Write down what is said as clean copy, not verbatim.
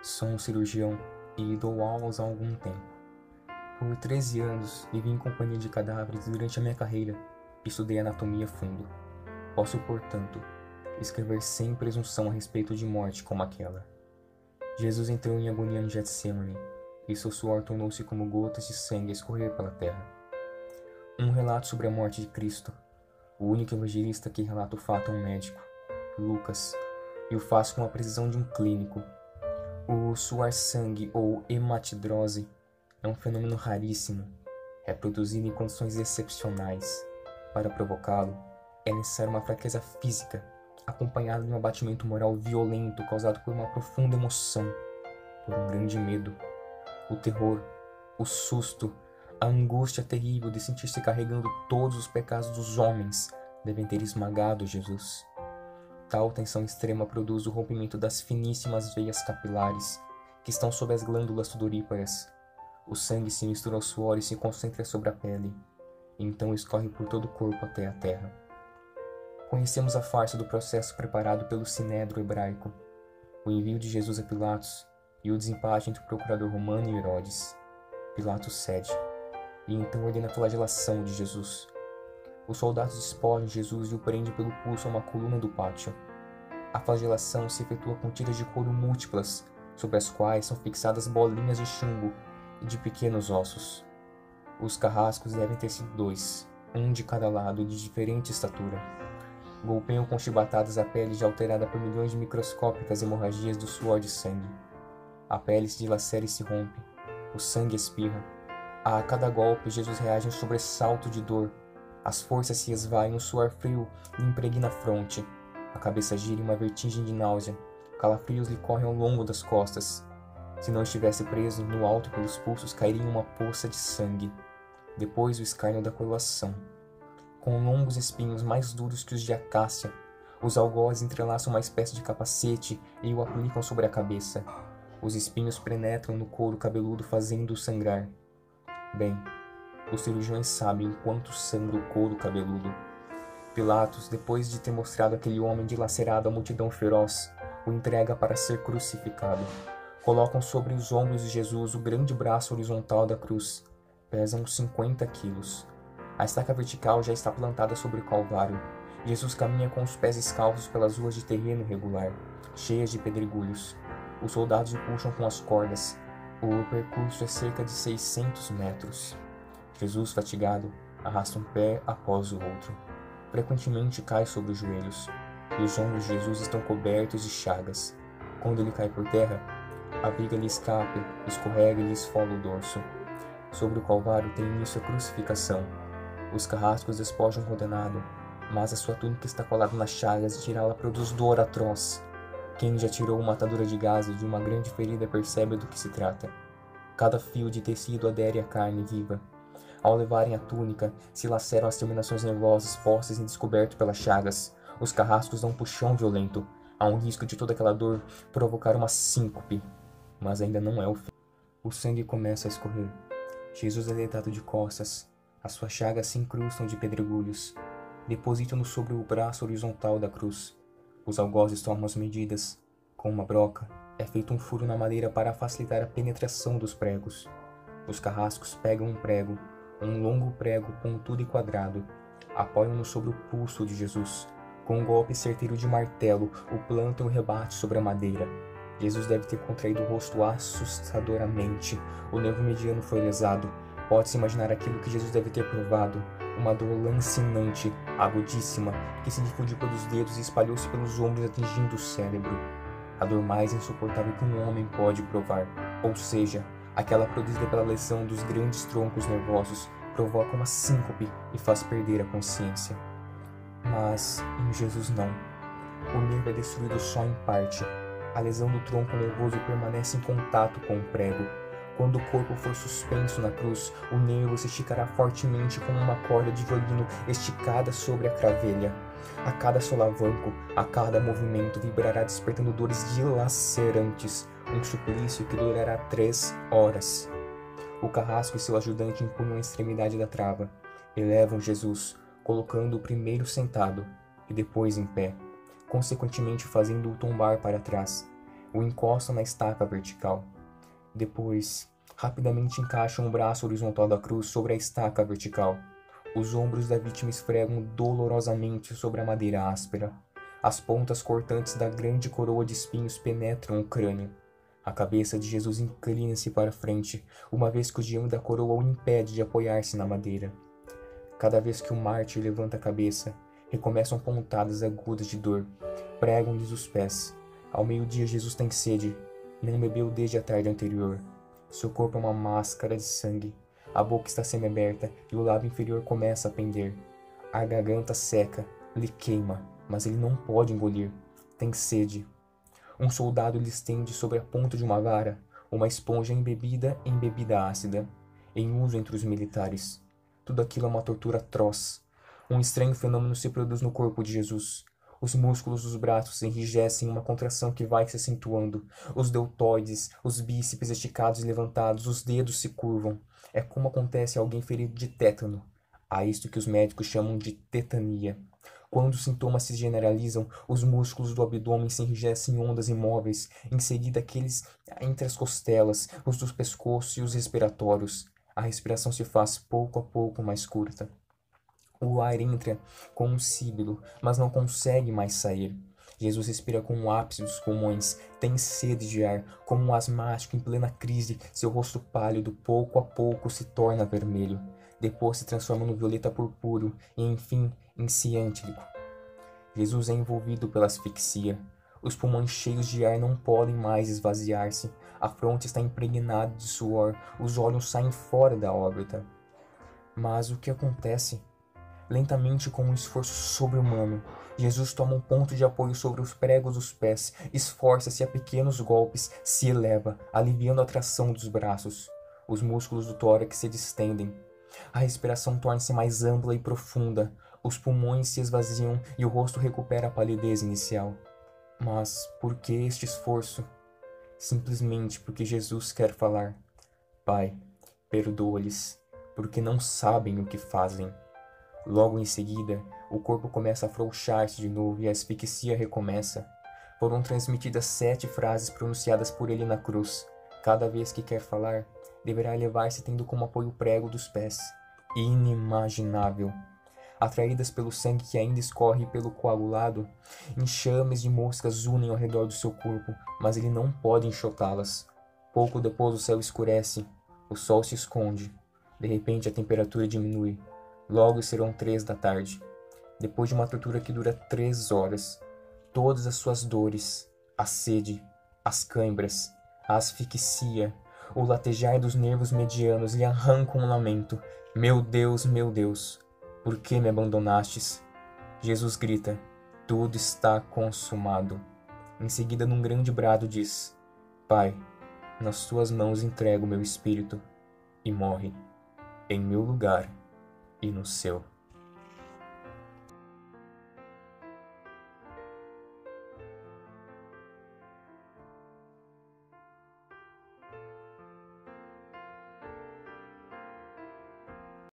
Sou um cirurgião e dou aulas há algum tempo. Por 13 anos, vivi em companhia de cadáveres e durante a minha carreira, estudei anatomia a fundo. Posso, portanto, escrever sem presunção a respeito de morte como aquela. Jesus entrou em agonia no Getsemane, e seu suor tornou-se como gotas de sangue a escorrer pela terra. Um relato sobre a morte de Cristo. O único evangelista que relata o fato é um médico, Lucas, e o faz com a precisão de um clínico. O suar sangue ou hematidrose é um fenômeno raríssimo, reproduzido em condições excepcionais. Para provocá-lo, é necessária uma fraqueza física, acompanhada de um abatimento moral violento causado por uma profunda emoção, por um grande medo. O terror, o susto, a angústia terrível de sentir-se carregando todos os pecados dos homens devem ter esmagado Jesus. Tal tensão extrema produz o rompimento das finíssimas veias capilares que estão sob as glândulas sudoríparas. O sangue se mistura ao suor e se concentra sobre a pele, e então escorre por todo o corpo até a terra. Conhecemos a farsa do processo preparado pelo Sinédrio hebraico, o envio de Jesus a Pilatos e o desempate entre o procurador romano e Herodes. Pilatos cede, e então ordena a flagelação de Jesus. Os soldados despojam Jesus e o prendem pelo pulso a uma coluna do pátio. A flagelação se efetua com tiras de couro múltiplas, sobre as quais são fixadas bolinhas de chumbo e de pequenos ossos. Os carrascos devem ter sido 2, um de cada lado, de diferente estatura. Golpeiam com chibatadas a pele já alterada por milhões de microscópicas hemorragias do suor de sangue. A pele se dilacera e se rompe. O sangue espirra. A cada golpe, Jesus reage a um sobressalto de dor. As forças se esvaem, o suor frio lhe impregna a fronte. A cabeça gira em uma vertigem de náusea. Calafrios lhe correm ao longo das costas. Se não estivesse preso, no alto pelos pulsos cairia em uma poça de sangue. Depois o escárnio da coroação. Com longos espinhos mais duros que os de acácia, os algozes entrelaçam uma espécie de capacete e o aplicam sobre a cabeça. Os espinhos penetram no couro cabeludo, fazendo-o sangrar. Bem, os cirurgiões sabem o quanto sangra o couro cabeludo. Pilatos, depois de ter mostrado aquele homem dilacerado à multidão feroz, o entrega para ser crucificado. Colocam sobre os ombros de Jesus o grande braço horizontal da cruz. Pesam 50 quilos. A estaca vertical já está plantada sobre o Calvário. Jesus caminha com os pés descalços pelas ruas de terreno irregular, cheias de pedregulhos. Os soldados o puxam com as cordas. O percurso é cerca de 600 metros. Jesus, fatigado, arrasta um pé após o outro. Frequentemente cai sobre os joelhos, e os ombros de Jesus estão cobertos de chagas. Quando ele cai por terra, a viga lhe escapa, escorrega e lhe esfola o dorso. Sobre o Calvário tem início a crucificação. Os carrascos despojam o condenado, mas a sua túnica está colada nas chagas e tirá-la produz dor atroz. Quem já tirou uma atadura de gaze de uma grande ferida percebe do que se trata. Cada fio de tecido adere à carne viva. Ao levarem a túnica, se laceram as terminações nervosas postas em descoberto pelas chagas. Os carrascos dão um puxão violento. Há um risco de toda aquela dor provocar uma síncope. Mas ainda não é o fim. O sangue começa a escorrer. Jesus é deitado de costas. As suas chagas se incrustam de pedregulhos. Depositam-no sobre o braço horizontal da cruz. Os algozes tomam as medidas. Com uma broca, é feito um furo na madeira para facilitar a penetração dos pregos. Os carrascos pegam um prego, um longo prego pontudo e quadrado, apoiam-no sobre o pulso de Jesus. Com um golpe certeiro de martelo, o plantam e o rebate sobre a madeira. Jesus deve ter contraído o rosto assustadoramente. O nervo mediano foi lesado. Pode-se imaginar aquilo que Jesus deve ter provado. Uma dor lancinante, agudíssima, que se difundiu pelos dedos e espalhou-se pelos ombros, atingindo o cérebro. A dor mais insuportável que um homem pode provar, ou seja, aquela produzida pela lesão dos grandes troncos nervosos, provoca uma síncope e faz perder a consciência. Mas em Jesus não. O nervo é destruído só em parte. A lesão do tronco nervoso permanece em contato com o prego. Quando o corpo for suspenso na cruz, o nervo se esticará fortemente como uma corda de violino esticada sobre a cravelha. A cada solavanco, a cada movimento, vibrará despertando dores dilacerantes, um suplício que durará 3 horas. O carrasco e seu ajudante empunham a extremidade da trava. Elevam Jesus, colocando-o primeiro sentado e depois em pé, consequentemente fazendo-o tombar para trás. O encostam na estaca vertical. Depois, rapidamente encaixam o braço horizontal da cruz sobre a estaca vertical. Os ombros da vítima esfregam dolorosamente sobre a madeira áspera. As pontas cortantes da grande coroa de espinhos penetram o crânio. A cabeça de Jesus inclina-se para frente, uma vez que o diâmetro da coroa o impede de apoiar-se na madeira. Cada vez que o mártir levanta a cabeça, recomeçam pontadas agudas de dor. Pregam-lhes os pés. Ao meio-dia Jesus tem sede. Não bebeu desde a tarde anterior. Seu corpo é uma máscara de sangue. A boca está semiaberta e o lábio inferior começa a pender. A garganta seca, lhe queima, mas ele não pode engolir. Tem sede. Um soldado lhe estende sobre a ponta de uma vara uma esponja embebida em bebida ácida, em uso entre os militares. Tudo aquilo é uma tortura atroz. Um estranho fenômeno se produz no corpo de Jesus. Os músculos dos braços se enrijecem em uma contração que vai se acentuando. Os deltoides, os bíceps esticados e levantados, os dedos se curvam. É como acontece a alguém ferido de tétano. Há isto que os médicos chamam de tetania. Quando os sintomas se generalizam, os músculos do abdômen se enrijecem em ondas imóveis, em seguida aqueles entre as costelas, os do pescoço e os respiratórios. A respiração se faz pouco a pouco mais curta. O ar entra com um síbilo, mas não consegue mais sair. Jesus respira com o ápice dos pulmões, tem sede de ar, como um asmático em plena crise. Seu rosto pálido, pouco a pouco, se torna vermelho. Depois se transforma no violeta purpúreo e, enfim, em ciantílico. Jesus é envolvido pela asfixia. Os pulmões cheios de ar não podem mais esvaziar-se. A fronte está impregnada de suor. Os olhos saem fora da órbita. Mas o que acontece? Lentamente, com um esforço sobre-humano, Jesus toma um ponto de apoio sobre os pregos dos pés, esforça-se a pequenos golpes, se eleva, aliviando a tração dos braços. Os músculos do tórax se distendem. A respiração torna-se mais ampla e profunda. Os pulmões se esvaziam e o rosto recupera a palidez inicial. Mas por que este esforço? Simplesmente porque Jesus quer falar: Pai, perdoa-lhes, porque não sabem o que fazem. Logo em seguida, o corpo começa a afrouxar-se de novo e a asfixia recomeça. Foram transmitidas 7 frases pronunciadas por ele na cruz. Cada vez que quer falar, deverá elevar-se tendo como apoio o prego dos pés. Inimaginável. Atraídas pelo sangue que ainda escorre pelo coagulado, enxames de moscas unem ao redor do seu corpo, mas ele não pode enxotá-las. Pouco depois o céu escurece, o sol se esconde. De repente a temperatura diminui. Logo serão 3 da tarde. Depois de uma tortura que dura 3 horas, todas as suas dores, a sede, as cãibras, a asfixia, o latejar dos nervos medianos lhe arrancam um lamento. Meu Deus, por que me abandonastes? Jesus grita: tudo está consumado. Em seguida, num grande brado, diz: Pai, nas tuas mãos entrego meu espírito, e morre, em meu lugar e no seu.